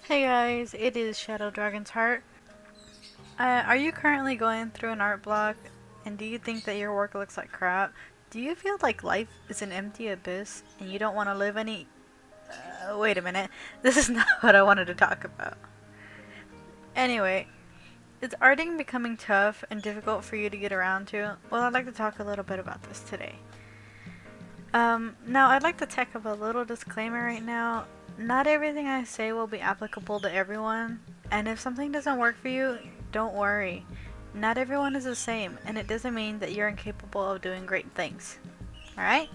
Hey guys, it is Shadow Dragon's Heart. Are you currently going through an art block, and do you think that your work looks like crap? Do you feel like life is an empty abyss and you don't want to live any... wait a minute, this is not what I wanted to talk about. Anyway, is arting becoming tough and difficult for you to get around to? Well, I'd like to talk a little bit about this today. Now I'd like to take up a little disclaimer right now. Not everything I say will be applicable to everyone, and if something doesn't work for you, don't worry. Not everyone is the same, and it doesn't mean that you're incapable of doing great things. Alright?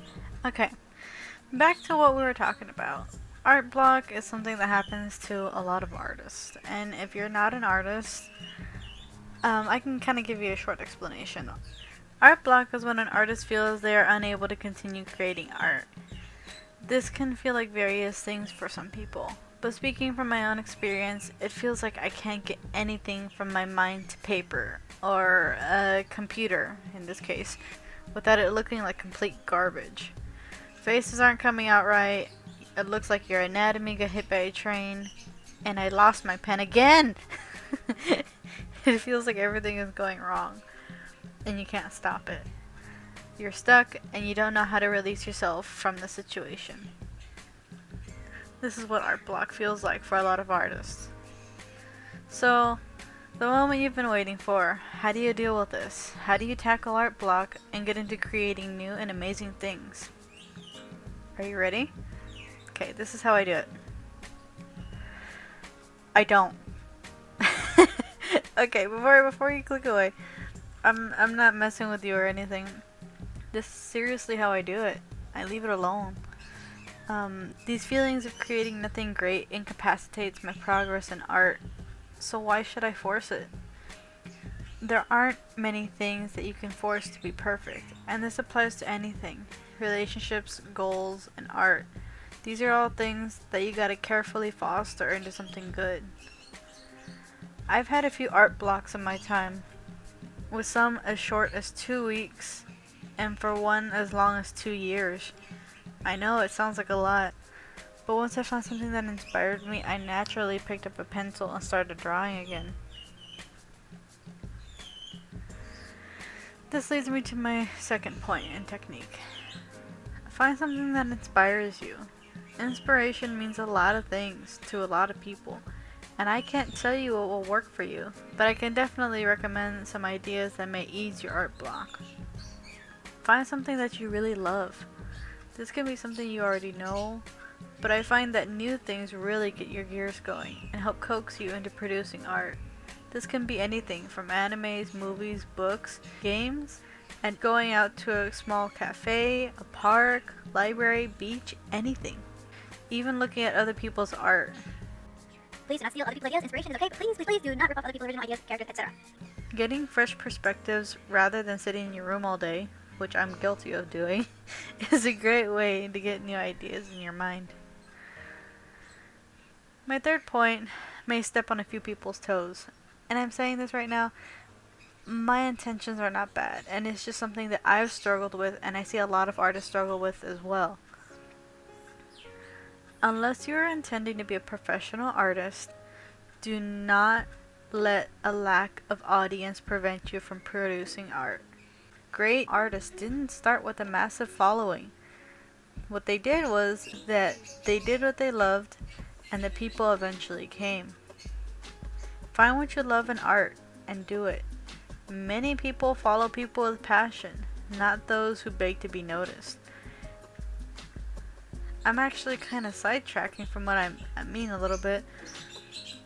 Okay. Back to what we were talking about. Art block is something that happens to a lot of artists, and if you're not an artist, I can kind of give you a short explanation. Art block is when an artist feels they are unable to continue creating art. This can feel like various things for some people, but speaking from my own experience, it feels like I can't get anything from my mind to paper, or a computer in this case, without it looking like complete garbage. Faces aren't coming out right, it looks like your anatomy got hit by a train, and I lost my pen again! It feels like everything is going wrong, and you can't stop it. You're stuck, and you don't know how to release yourself from the situation. This is what art block feels like for a lot of artists. So, the moment you've been waiting for, how do you deal with this? How do you tackle art block and get into creating new and amazing things? Are you ready? Okay, this is how I do it. I don't. Okay, before you click away, I'm not messing with you or anything. This is seriously how I do it. I leave it alone. These feelings of creating nothing great incapacitates my progress in art, so why should I force it? There aren't many things that you can force to be perfect, and this applies to anything. Relationships, goals, and art. These are all things that you gotta carefully foster into something good. I've had a few art blocks in my time, with some as short as 2 weeks, and for one as long as 2 years. I know it sounds like a lot, but once I found something that inspired me, I naturally picked up a pencil and started drawing again. This leads me to my second point in technique. Find something that inspires you. Inspiration means a lot of things to a lot of people, and I can't tell you what will work for you, but I can definitely recommend some ideas that may ease your art block. Find something that you really love. This can be something you already know, but I find that new things really get your gears going and help coax you into producing art. This can be anything from animes, movies, books, games, and going out to a small cafe, a park, library, beach, anything. Even looking at other people's art. Please do not steal other people's ideas. Inspiration is okay, but please do not rip off other people's original ideas, characters, etc. Getting fresh perspectives rather than sitting in your room all day, which I'm guilty of doing, is a great way to get new ideas in your mind. My third point may step on a few people's toes, and I'm saying this right now, my intentions are not bad, and it's just something that I've struggled with and I see a lot of artists struggle with as well. Unless you are intending to be a professional artist, do not let a lack of audience prevent you from producing art. Great artists didn't start with a massive following. What they did was that they did what they loved, and the people eventually came. Find what you love in art and do it. Many people follow people with passion, not those who beg to be noticed. I'm actually kind of sidetracking from what I mean a little bit,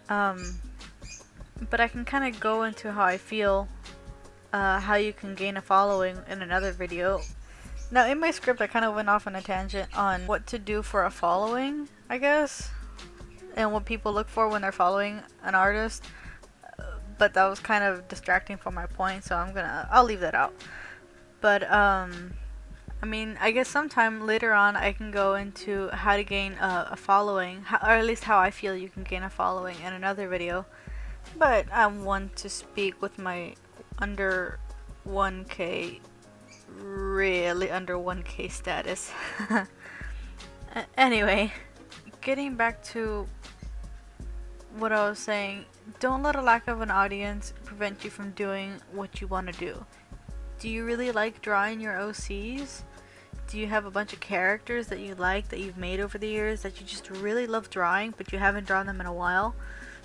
but I can kind of go into how I feel, how you can gain a following in another video. Now in my script I kind of went off on a tangent on what to do for a following, I guess, and what people look for when they're following an artist, but that was kind of distracting from my point, so I'll leave that out. But I mean, I guess sometime later on I can go into how to gain a following, or at least how I feel you can gain a following in another video. But I want to speak with my under 1k, really under 1k status. Anyway, getting back to what I was saying, don't let a lack of an audience prevent you from doing what you want to do. Do you really like drawing your OCs? Do you have a bunch of characters that you like that you've made over the years that you just really love drawing but you haven't drawn them in a while?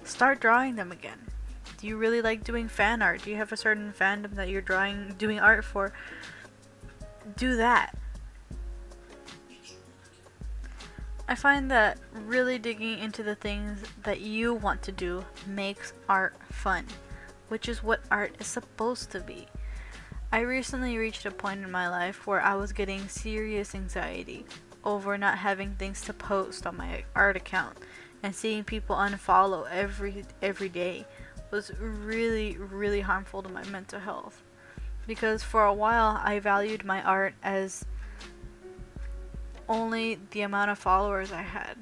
Start drawing them again. Do you really like doing fan art? Do you have a certain fandom that you're doing art for? Do that. I find that really digging into the things that you want to do makes art fun, which is what art is supposed to be. I recently reached a point in my life where I was getting serious anxiety over not having things to post on my art account, and seeing people unfollow every day was really harmful to my mental health. Because for a while I valued my art as only the amount of followers I had.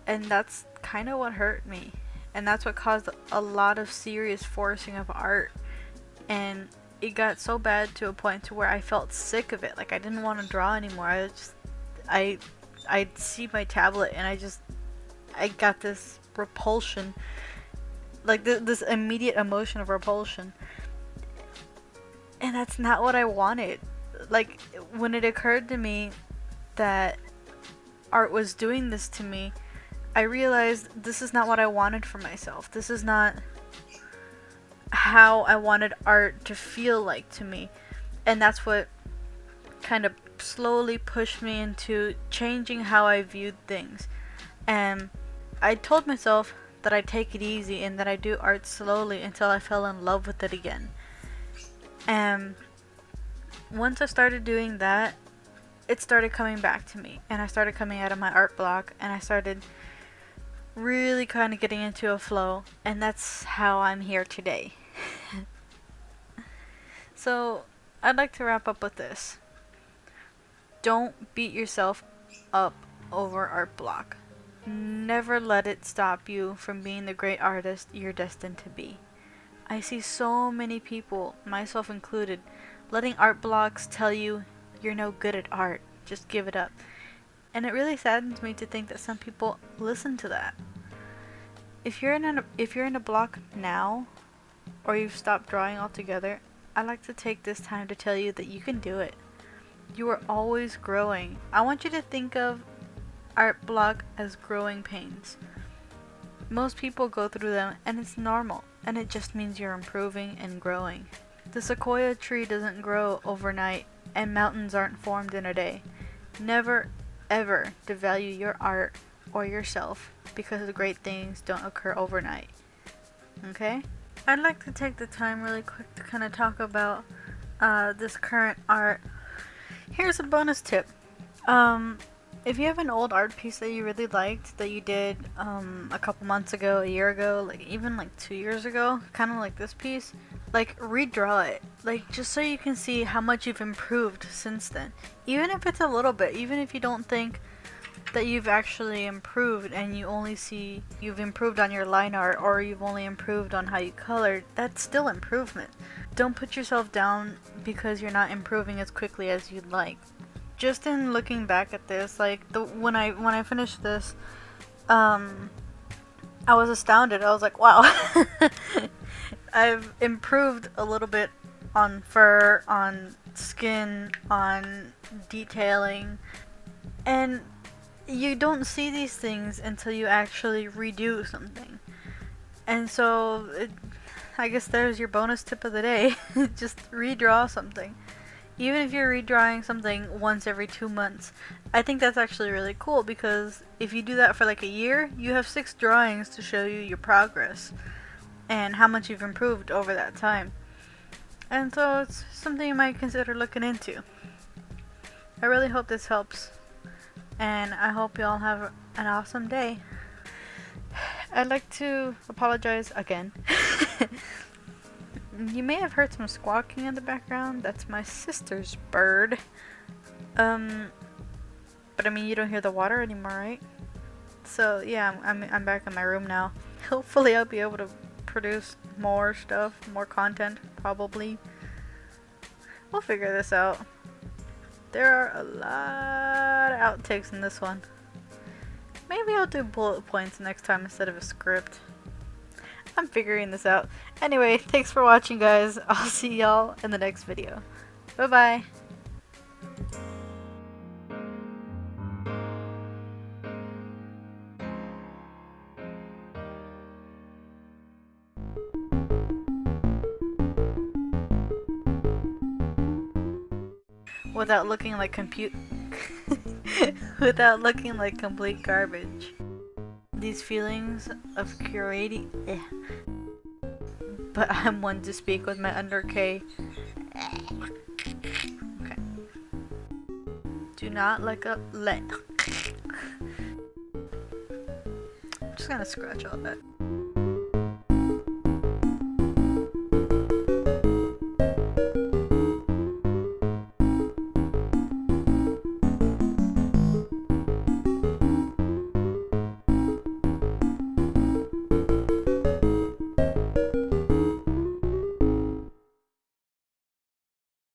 And that's kind of what hurt me. And that's what caused a lot of serious forcing of art. And it got so bad to a point to where I felt sick of it. Like I didn't want to draw anymore. I'd see my tablet and I got this repulsion. Like this immediate emotion of repulsion. And that's not what I wanted. Like when it occurred to me that art was doing this to me, I realized this is not what I wanted for myself. This is not how I wanted art to feel like to me. And that's what kind of slowly pushed me into changing how I viewed things. And I told myself that I'd take it easy and that I'd do art slowly until I fell in love with it again. And once I started doing that, it started coming back to me, and I started coming out of my art block, and I started really kind of getting into a flow, and that's how I'm here today. So I'd like to wrap up with this. Don't beat yourself up over art block. Never let it stop you from being the great artist you're destined to be. I see so many people, myself included, letting art blocks tell you you're no good at art, just give it up. And it really saddens me to think that some people listen to that. If you're in a block now, or you've stopped drawing altogether, I'd like to take this time to tell you that you can do it. You are always growing. I want you to think of art block as growing pains. Most people go through them, and it's normal, and it just means you're improving and growing. The sequoia tree doesn't grow overnight, and mountains aren't formed in a day. Never, ever devalue your art or yourself because great things don't occur overnight. Okay? I'd like to take the time really quick to kind of talk about this current art. Here's a bonus tip. If you have an old art piece that you really liked, that you did a couple months ago, a year ago, like even like 2 years ago, kind of like this piece, like redraw it, like just so you can see how much you've improved since then. Even if it's a little bit, even if you don't think that you've actually improved and you only see you've improved on your line art or you've only improved on how you colored, that's still improvement. Don't put yourself down because you're not improving as quickly as you'd like. Just in looking back at this, like when I finished this, I was astounded. I was like, wow. I've improved a little bit on fur, on skin, on detailing, and you don't see these things until you actually redo something. And so I guess there's your bonus tip of the day. Just redraw something. Even if you're redrawing something once every 2 months, I think that's actually really cool, because if you do that for like a year, you have 6 drawings to show you your progress and how much you've improved over that time. And so it's something you might consider looking into. I really hope this helps, and I hope you all have an awesome day. I'd like to apologize again. You may have heard some squawking in the background. That's my sister's bird. But I mean, you don't hear the water anymore, right? So yeah, I'm back in my room now. Hopefully I'll be able to produce more stuff, more content, probably. We'll figure this out. There are a lot of outtakes in this one. Maybe I'll do bullet points next time instead of a script. I'm figuring this out. Anyway, thanks for watching, guys. I'll see y'all in the next video. Bye bye. Without looking like without looking like complete garbage. These feelings of curating, but I'm one to speak with my under K. Okay. Do not let. I'm just gonna scratch all that.